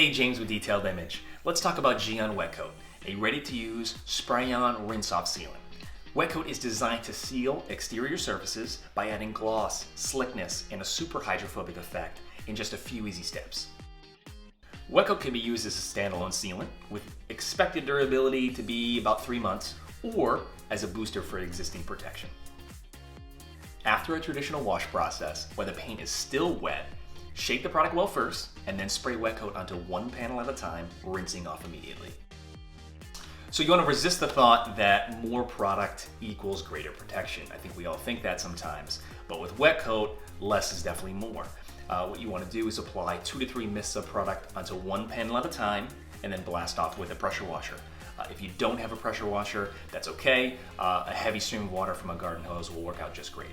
Hey, James with Detailed Image. Let's talk about Gyeon WetCoat, a ready-to-use spray-on rinse-off sealant. WetCoat is designed to seal exterior surfaces by adding gloss, slickness, and a super hydrophobic effect in just a few easy steps. WetCoat can be used as a standalone sealant with expected durability to be about 3 months, or as a booster for existing protection. After a traditional wash process, where the paint is still wet, shake the product well first, and then spray WetCoat onto one panel at a time, rinsing off immediately. So you want to resist the thought that more product equals greater protection. I think we all think that sometimes, but with WetCoat, less is definitely more. What you want to do is apply 2 to 3 mists of product onto one panel at a time, and then blast off with a pressure washer. If you don't have a pressure washer, that's okay. A heavy stream of water from a garden hose will work out just great.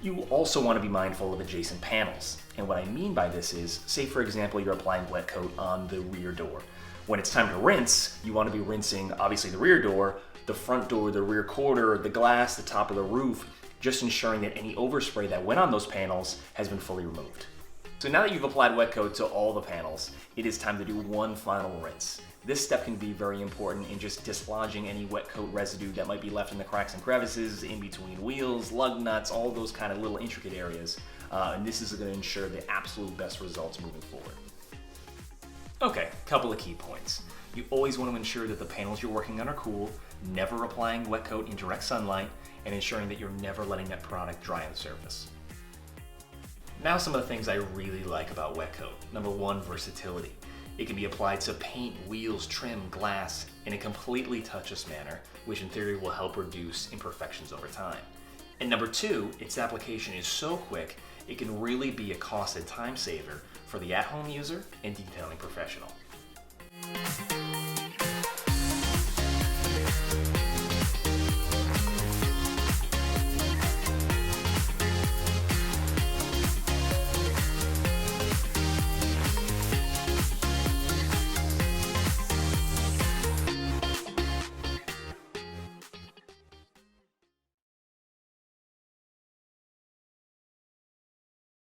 You also want to be mindful of adjacent panels. And what I mean by this is, say for example, you're applying WetCoat on the rear door. When it's time to rinse, you want to be rinsing obviously the rear door, the front door, the rear quarter, the glass, the top of the roof, just ensuring that any overspray that went on those panels has been fully removed. So now that you've applied WetCoat to all the panels, it is time to do one final rinse. This step can be very important in just dislodging any WetCoat residue that might be left in the cracks and crevices, in between wheels, lug nuts, all those kind of little intricate areas. And this is going to ensure the absolute best results moving forward. Okay, couple of key points. You always want to ensure that the panels you're working on are cool, never applying WetCoat in direct sunlight, and ensuring that you're never letting that product dry on the surface. Now some of the things I really like about WetCoat. Number 1, versatility. It can be applied to paint, wheels, trim, glass in a completely touchless manner, which in theory will help reduce imperfections over time. And number 2, its application is so quick, it can really be a cost and time saver for the at-home user and detailing professional.